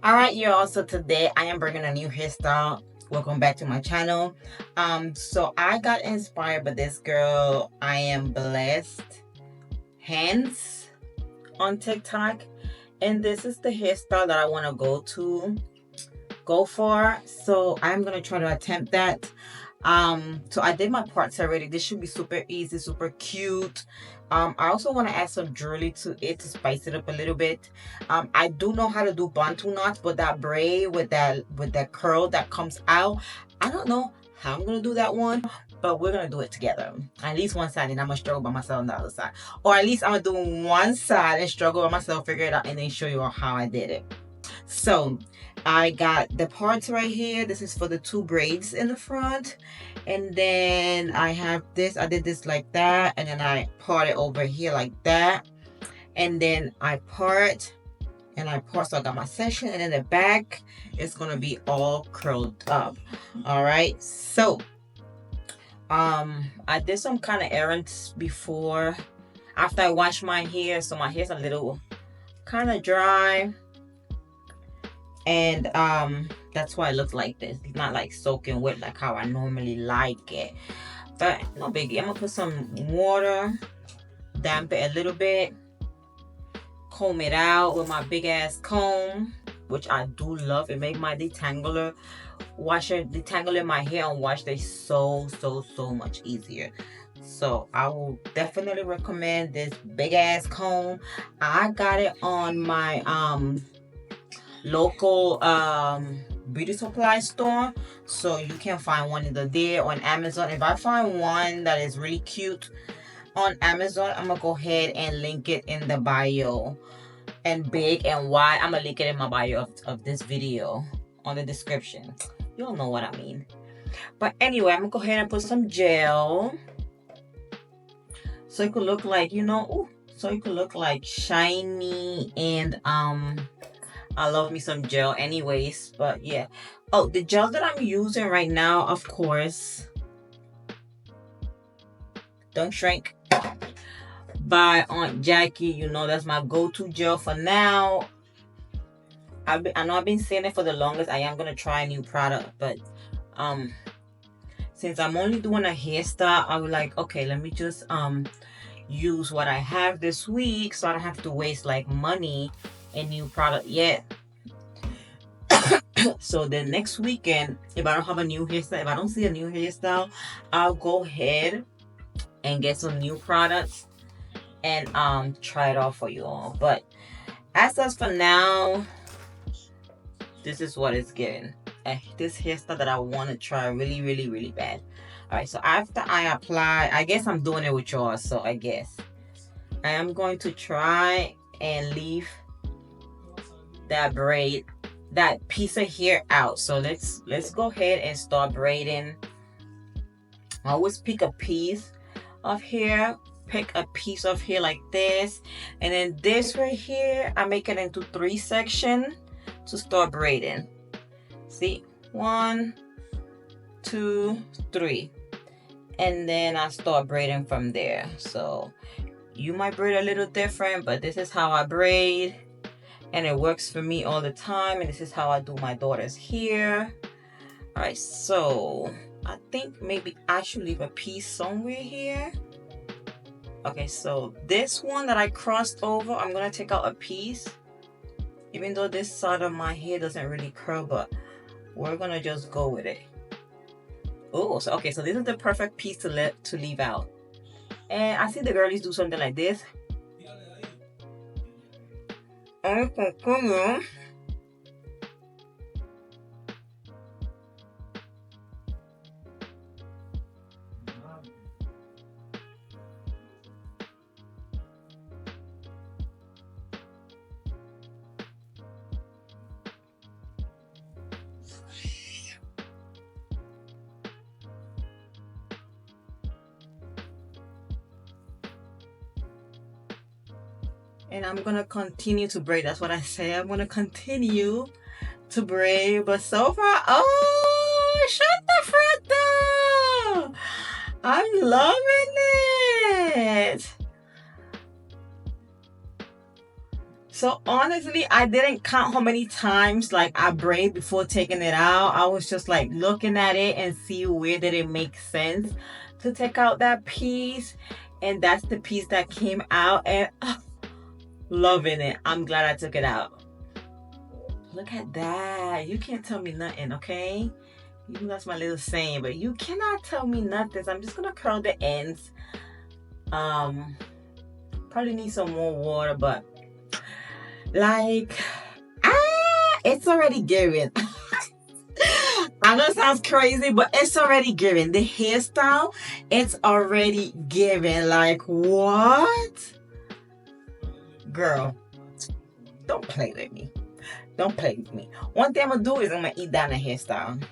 Alright, y'all, so today I am bringing a new hairstyle. Welcome back to my channel. So I got inspired by this girl, I am blessed hands on TikTok, and this is the hairstyle that I want to go for. So I'm gonna try to attempt that. So I did my parts already. This should be super easy, super cute. I also want to add some jewelry to it to spice it up a little bit. I do know how to do Bontu knots, but that braid with that curl that comes out, I don't know how I'm gonna do that one, but we're gonna do it together. At least one side, and I'm gonna struggle by myself on the other side, or at least I'm gonna do one side and struggle by myself, figure it out, and then show you how I did it. So I got the parts right here. This is for the two braids in the front, and then I have this. I did this like that, and then I part it over here like that, and then I part and I part. So I got my section, and then the back is gonna be all curled up. All right, so I did some kind of errands before after I washed my hair, so my hair's a little kind of dry, and that's why it looks like this. It's not like soaking wet like how I normally like it, but no biggie. I'm gonna put some water, damp it a little bit, comb it out with my big ass comb, which I do love. It make my detangling my hair and wash this so much easier. So I will definitely recommend this big ass comb. I got it on my local beauty supply store, so you can find one either there or on Amazon. If I find one that is really cute on Amazon, I'm gonna go ahead and link it in the bio, and big and wide. I'm gonna link it in my bio of this video on the description. You'll know what I mean. But anyway, I'm gonna go ahead and put some gel so it could look like, so it could look like shiny, and I love me some gel anyways. But yeah. Oh, the gel that I'm using right now, of course, Don't Shrink by Aunt Jackie. That's my go-to gel for now. I know I've been saying it for the longest. I am gonna try a new product, but since I'm only doing a hairstyle, I was like, okay, let me just use what I have this week, so I don't have to waste like money in new product yet. So the next weekend, if I don't have a new hairstyle, if I don't see a new hairstyle, I'll go ahead and get some new products and try it out for you all. But as of for now, this is what it's getting. This hairstyle that I want to try really bad. All right, so after I apply, I guess I'm doing it with y'all, so I guess I am going to try and leave that piece of hair out. So let's go ahead and start braiding. I always pick a piece of hair like this, and then this right here, I make it into 3 sections to start braiding. See, 1, 2, 3, and then I start braiding from there. So you might braid a little different, but this is how I braid, and it works for me all the time. And this is how I do my daughter's hair. All right, so I think maybe I should leave a piece somewhere here. Okay, so this one that I crossed over, I'm gonna take out a piece, even though this side of my hair doesn't really curl, but we're gonna just go with it. Oh, so okay, so this is the perfect piece to leave out. And I see the girlies do something like this. And I'm gonna continue to braid. That's what I say. I'm gonna continue to braid. But so far, oh, shut the front door! I'm loving it. So honestly, I didn't count how many times like I braid before taking it out. I was just like looking at it and see where did it make sense to take out that piece. And that's the piece that came out, and loving it. I'm glad I took it out. Look at that. You can't tell me nothing, okay? You know that's my little saying, but you cannot tell me nothing. So I'm just gonna curl the ends. Um Probably need some more water, but like it's already giving. I know it sounds crazy, but it's already giving. The hairstyle, it's already giving. Like, what? Girl, don't play with me. Don't play with me. One thing I'm gonna do is I'm gonna eat down the hairstyle.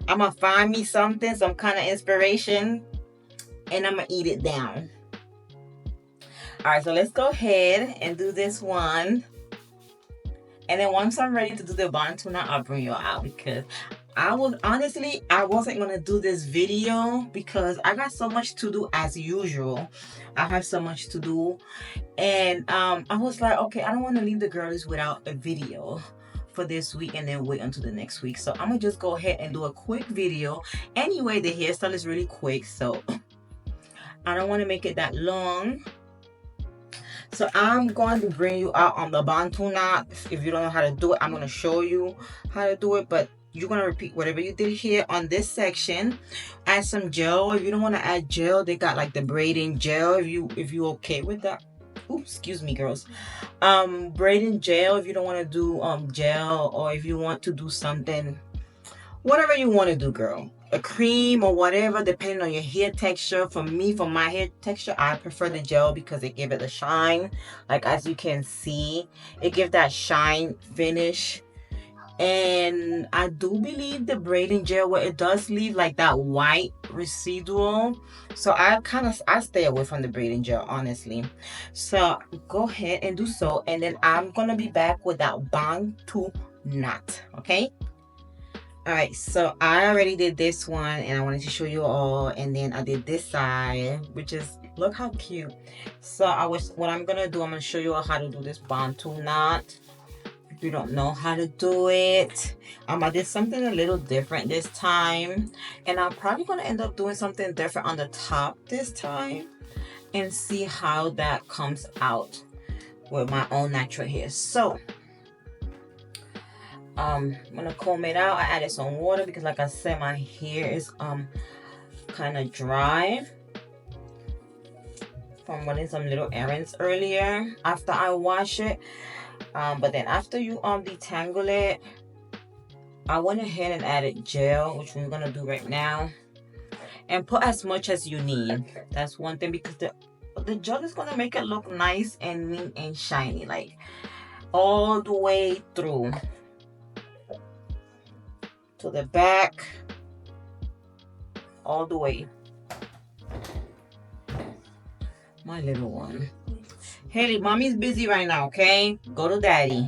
I'm gonna find me something, some kind of inspiration, and I'm gonna eat it down. All right, so let's go ahead and do this one. And then once I'm ready to do the Bontu, I'll bring you out, because I wasn't gonna do this video because I got so much to do as usual. I have so much to do, and I was like, okay, I don't want to leave the girls without a video for this week and then wait until the next week. So I'm gonna just go ahead and do a quick video. Anyway, the hairstyle is really quick, so I don't want to make it that long. So I'm going to bring you out on the Bontu knot. If you don't know how to do it, I'm going to show you how to do it. But you're going to repeat whatever you did here on this section. Add some gel. If you don't want to add gel, they got like the braiding gel. If you okay with that. Oops, excuse me, girls. Braiding gel. If you don't want to do gel, or if you want to do something, whatever you want to do, girl. A cream or whatever, depending on your hair texture. For me, for my hair texture, I prefer the gel because it gives it a shine. Like, as you can see, it gives that shine finish. And I do believe the braiding gel, where it does leave like that white residual. So I stay away from the braiding gel, honestly. So go ahead and do so. And then I'm going to be back with that Bontu knot, okay? All right, so I already did this one and I wanted to show you all, and then I did this side, which is, look how cute. So what I'm gonna do, I'm gonna show you all how to do this Bontu knot. If you don't know how to do it, I did something a little different this time, and I'm probably gonna end up doing something different on the top this time and see how that comes out with my own natural hair. So I'm gonna comb it out. I added some water because, like I said, my hair is kind of dry from running some little errands earlier after I wash it. But then after you detangle it, I went ahead and added gel, which we're gonna do right now, and put as much as you need. That's one thing, because the gel is gonna make it look nice and neat and shiny, like all the way through to the back, all the way. My little one. Haley, mommy's busy right now, okay? Go to daddy.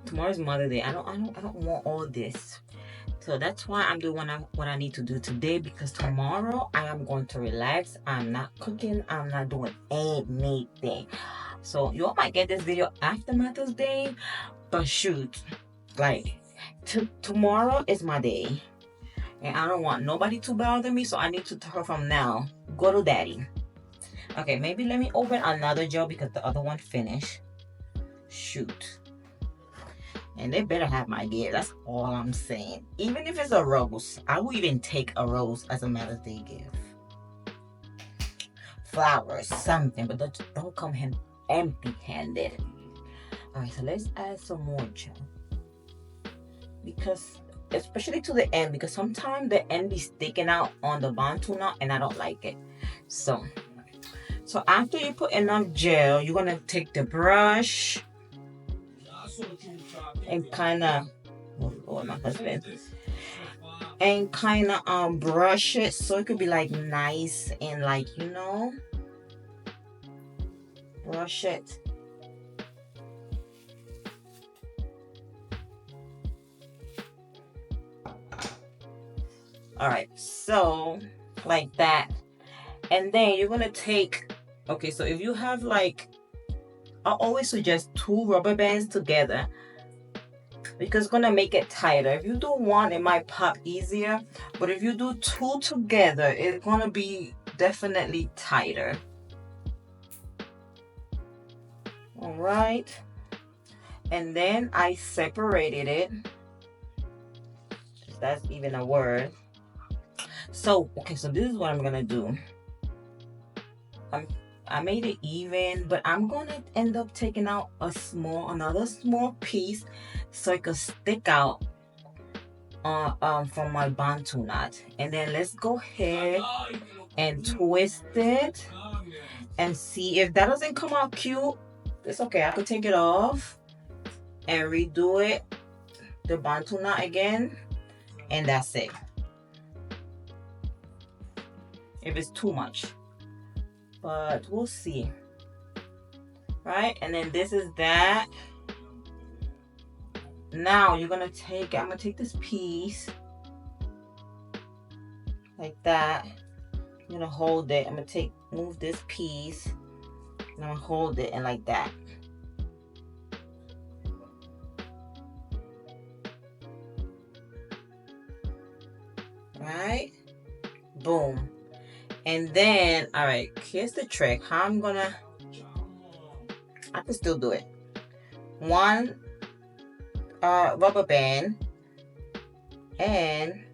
Tomorrow's Mother's Day. I don't want all this. So that's why I'm doing what I need to do today, because tomorrow I am going to relax. I'm not cooking. I'm not doing anything. So you all might get this video after Mother's Day, but shoot, like, tomorrow is my day, and I don't want nobody to bother me, so I need to tell her from now, go to daddy. Okay, maybe let me open another gel because the other one finished. Shoot. And they better have my gear. That's all I'm saying. Even if it's a rose, I will even take a rose as a Mother's Day gift. Flowers, something, but don't come empty-handed. Alright, so let's add some more gel. Because, especially to the end, because sometimes the end be sticking out on the Bontu knot and I don't like it. So after you put enough gel, you're gonna take the brush and kind of, oh, my husband, and kind of brush it so it could be like nice and, like, you know, brush it. All right, so like that. And then you're gonna take, okay, so if you have like I always suggest 2 rubber bands together because it's gonna make it tighter. If you do one, it might pop easier, but if you do 2 together, it's gonna be definitely tighter. All right, and then I separated it, if that's even a word. So okay, so this is what I'm gonna do. I made it even, but I'm gonna end up taking out another small piece so it could stick out from my Bontu knot. And then let's go ahead and twist it and see if that doesn't come out cute. It's okay, I could take it off and redo it, the Bontu knot again, and that's it. If it's too much, but we'll see. Right, and then this is that. Now you're gonna take, I'm gonna take this piece like that. I'm gonna hold it. I'm gonna move this piece, and I'm gonna hold it and like that. Right, boom. And then, all right, here's the trick. How I'm gonna, I can still do it. 1 rubber band, and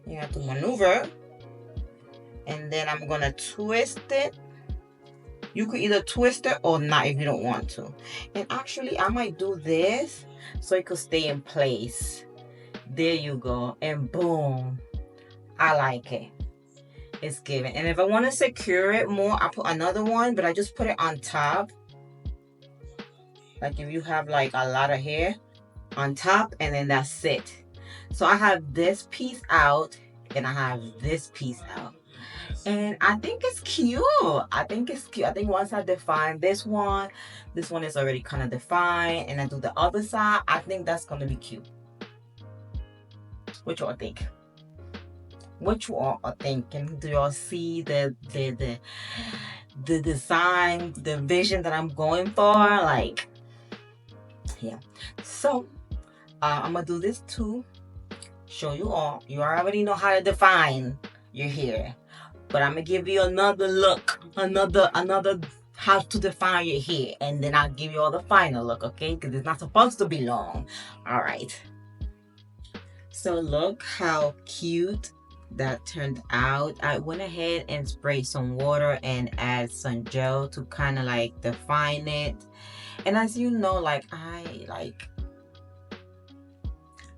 you have to maneuver, and then I'm gonna twist it. You could either twist it or not if you don't want to. And actually, I might do this so it could stay in place. There you go, and boom, I like it. It's given. And if I want to secure it more, I put another one, but I just put it on top. Like if you have like a lot of hair on top, and then that's it. So I have this piece out and I have this piece out, and I think it's cute. I think once I define this one is already kind of defined, and I do the other side, I think that's gonna be cute. What y'all think? What you all are thinking? Do y'all see the design, the vision that I'm going for? Like, yeah. So I'm gonna do this too. Show you all. You already know how to define your hair, but I'm gonna give you another look, another how to define your hair, and then I'll give you all the final look, okay? Because it's not supposed to be long. All right. So look how cute that turned out. I went ahead and sprayed some water and add some gel to kind of like define it. And as you know, like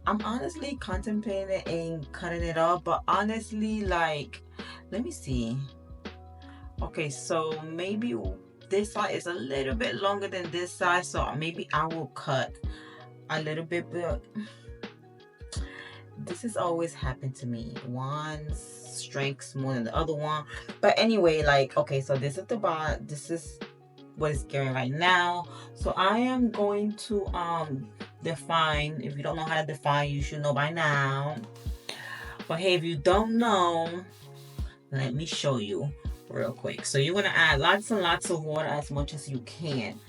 I'm honestly contemplating and cutting it off, but honestly, like, let me see. Okay, so maybe this side is a little bit longer than this side, so maybe I will cut a little bit, but this has always happened to me. One strikes more than the other one. But anyway, like, okay, so this is the bottom. This is what it's getting right now. So I am going to define. If you don't know how to define, you should know by now. But hey, if you don't know, let me show you real quick. So you're gonna add lots and lots of water, as much as you can.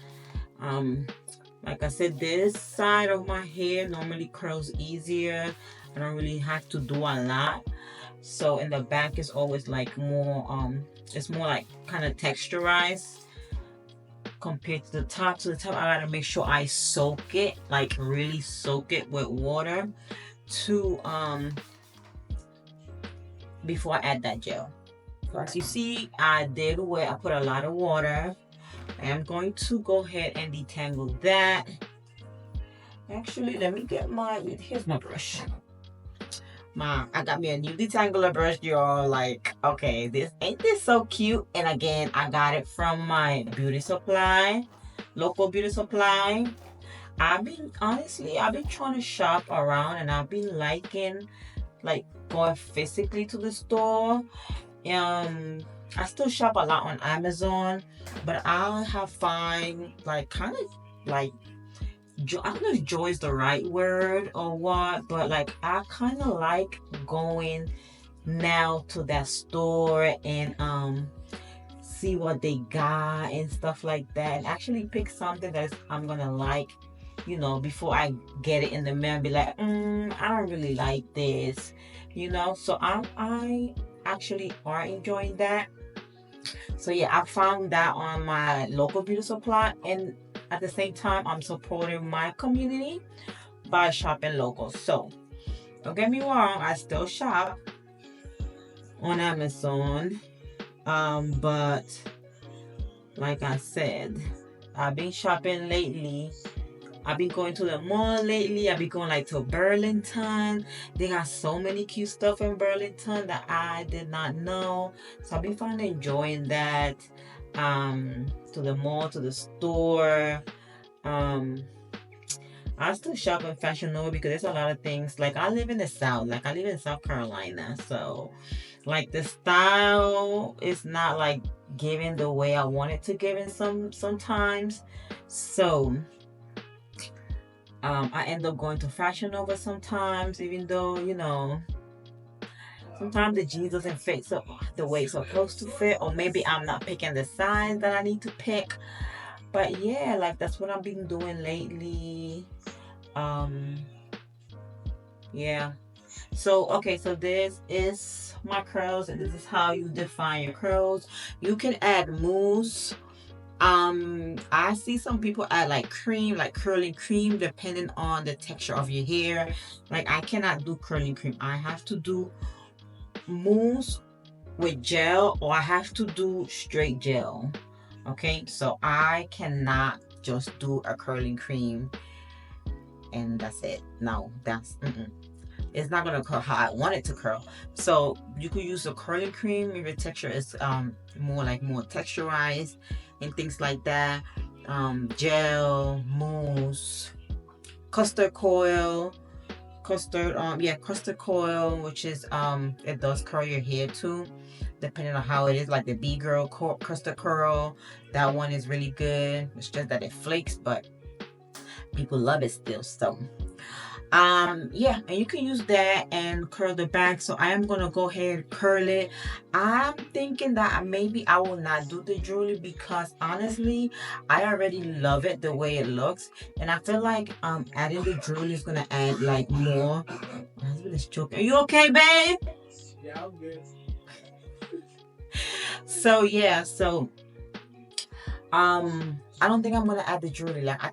Like I said, this side of my hair normally curls easier. I don't really have to do a lot. So in the back is always like more it's more like kind of texturized compared to the top. So the top, I gotta make sure I soak it, like really soak it with water to before I add that gel. So as you see, I did where I put a lot of water. I'm going to go ahead and detangle that. Actually, let me get here's my brush. I got me a new detangler brush, y'all. Like, okay, ain't this so cute? And again, I got it from my beauty supply, local beauty supply. I've been trying to shop around, and I've been liking like going physically to the store. I still shop a lot on Amazon, but I have find like kind of like, I don't know if joy is the right word or what, but like I kind of like going now to that store and see what they got and stuff like that, and actually pick something that I'm gonna like, before I get it in the mail and be like, I don't really like this, So I actually are enjoying that. So yeah, I found that on my local beauty supply, and at the same time, I'm supporting my community by shopping local. So don't get me wrong, I still shop on Amazon, but like I said, I've been shopping lately. I've been going to the mall lately. I've been going like to Burlington. They got so many cute stuff in Burlington that I did not know. So I've been finally enjoying that. To the mall, to the store. Um, I still shop in Fashion Nova because there's a lot of things. Like I live in the South. Like I live in South Carolina. So like the style is not like giving the way I want it to give in sometimes. So I end up going to Fashion Nova sometimes, even though, sometimes the jeans doesn't fit the way it's supposed to fit, or maybe I'm not picking the size that I need to pick. But yeah, like that's what I've been doing lately. Yeah. So okay, so this is my curls, and this is how you define your curls. You can add mousse. I see some people add like cream, like curling cream, depending on the texture of your hair. Like I cannot do curling cream. I have to do mousse with gel, or I have to do straight gel. Okay, so I cannot just do a curling cream and that's it. No, it's not gonna curl how I want it to curl. So you could use a curling cream if your texture is more texturized and things like that. Gel, mousse, custard coil, custard coil, which is it does curl your hair too, depending on how it is. Like the B-Girl custard curl, that one is really good. It's just that it flakes, but people love it still. So yeah, and you can use that and curl the back. So I am gonna go ahead and curl it. I'm thinking that maybe I will not do the jewelry because honestly I already love it the way it looks, and I feel like adding the jewelry is gonna add like more. My husband is choking. Are you okay, babe? Yeah, I'm good. So yeah, I don't think I'm gonna add the jewelry. Like I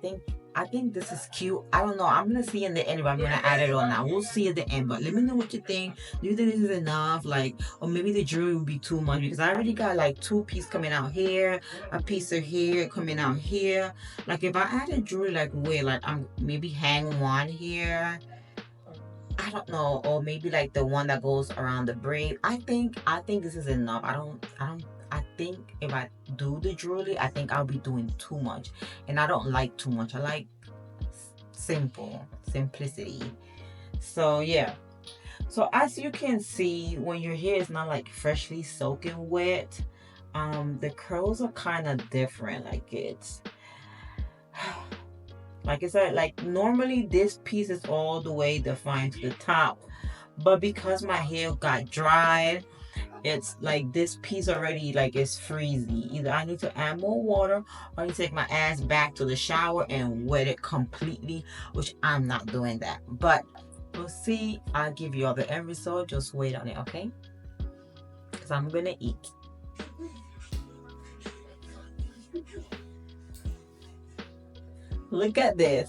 think this is cute. I don't know. I'm gonna see in the end if I'm gonna add it or not. We'll see at the end. But let me know what you think. Do you think this is enough? Like, or maybe the jewelry will be too much because I already got like 2 pieces coming out here, a piece of here coming out here. Like if I add a jewelry, like where, like I'm maybe hang one here. I don't know, or maybe like the one that goes around the braid. I think this is enough. I think if I do the jewelry, I think I'll be doing too much, and I don't like too much. I like simplicity. So yeah. So as you can see, when your hair is not like freshly soaking wet, the curls are kind of different. Like it's like I said, like normally this piece is all the way defined to the top, but because my hair got dried, it's like this piece already like it's freezy. Either I need to add more water, or I need to take my ass back to the shower and wet it completely, which I'm not doing that. But we'll see. I'll give you all the end result. Just wait on it, okay? Because I'm gonna eat. Look at this.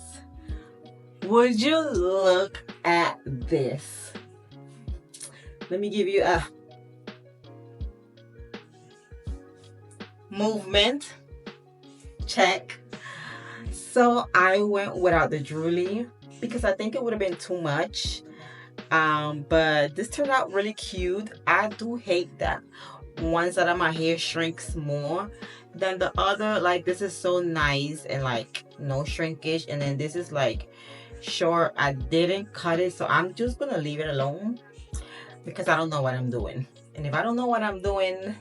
Would you look at this? Let me give you a movement check. So I went without the jewelry because I think it would have been too much. But this turned out really cute. I do hate that one side of my hair shrinks more than the other. Like this is so nice and like no shrinkage, and then this is like short. I didn't cut it, so I'm just gonna leave it alone because I don't know what I'm doing. And if I don't know what I'm doing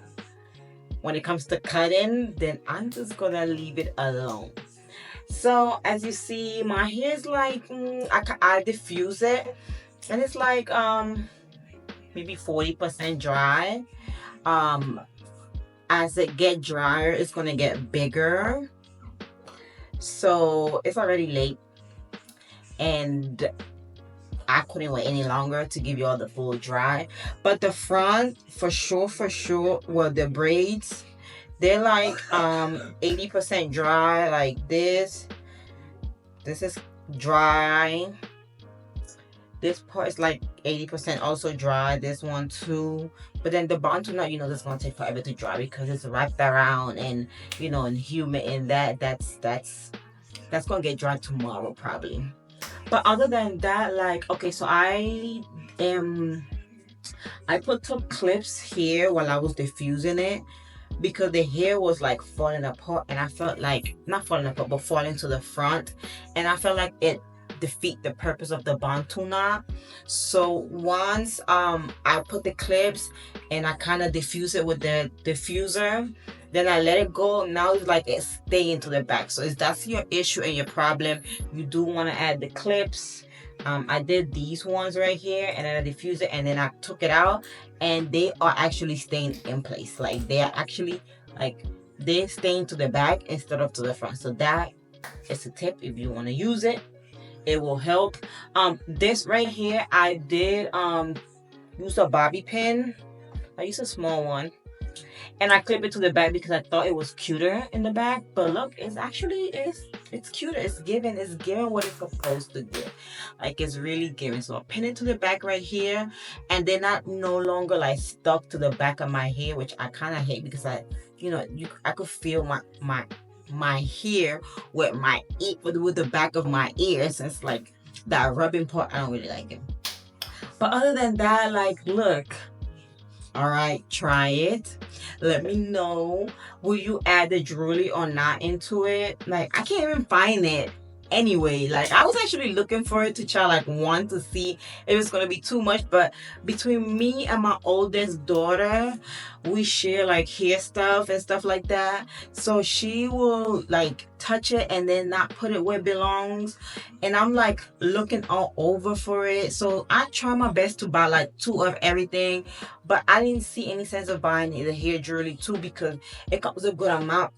when it comes to cutting, then I'm just gonna leave it alone. So as you see, my hair is like I diffuse it, and it's like maybe 40% dry. as it get drier, it's gonna get bigger. So it's already late, and I couldn't wait any longer to give you all the full dry. But the front, for sure, well, the braids, they're like 80% dry. Like this is dry. This part is like 80% also dry. This one too. But then the Bontu knot, you know, that's gonna take forever to dry because it's wrapped around and, you know, and humid, and that's gonna get dry tomorrow probably. But other than that, like, okay, so I put some clips here while I was diffusing it because the hair was like falling apart, and I felt like, not falling apart, but falling to the front, and I felt like it defeat the purpose of the Bontu knot. So once I put the clips and I kind of diffuse it with the diffuser, then I let it go. Now it's like it's staying to the back. So if that's your issue and your problem, you do want to add the clips. I did these ones right here, and then I diffused it, and then I took it out, and they are actually staying in place. Like they are actually like they're staying to the back instead of to the front. So that is a tip if you want to use it. It will help. This right here, I did use a bobby pin. I used a small one, and I clip it to the back because I thought it was cuter in the back. But look, it's actually it's cuter. It's giving what it's supposed to give. Like it's really giving. So I pin it to the back right here, and they're not no longer like stuck to the back of my hair, which I kind of hate because I could feel my hair with my with the back of my ears. It's like that rubbing part. I don't really like it. But other than that, like, look. All right, try it. Let me know. Will you add the jewelry or not into it? Like, I can't even find it anyway. Like, I was actually looking for it to try like one to see if it's gonna be too much. But between me and my oldest daughter, we share like hair stuff and stuff like that. So she will like touch it and then not put it where it belongs. And I'm like looking all over for it. So I try my best to buy like 2 of everything. But I didn't see any sense of buying the hair jewelry too because it comes a good amount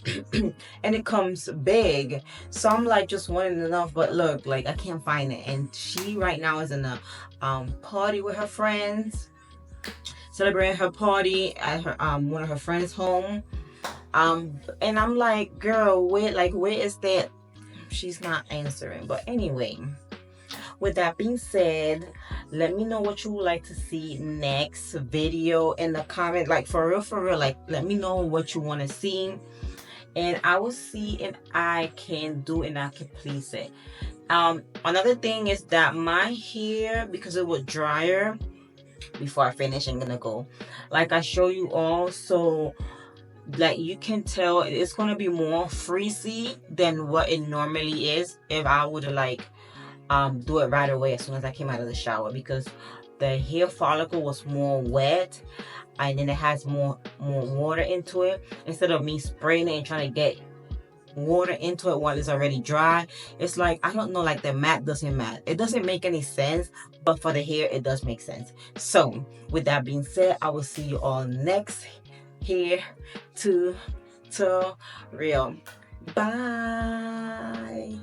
and it comes big. So I'm like just wanting enough. But look, like I can't find it. And she right now is in a party with her friends, celebrating her party at her one of her friends' home. And I'm like, girl, where is that? She's not answering. But anyway, with that being said, let me know what you would like to see next video in the comment. Like for real, like let me know what you want to see, and I will see if I can do it and I can please it. Another thing is that my hair, because it was drier before I finish, I'm gonna go like I show you all, so like you can tell it's gonna be more frizzy than what it normally is if I would like do it right away as soon as I came out of the shower, because the hair follicle was more wet and then it has more water into it. Instead of me spraying it and trying to get water into it while it's already dry, it's like, I don't know, like the mat doesn't mat. It doesn't make any sense, but for the hair it does make sense. So with that being said, I will see you all next hair tutorial. Bye.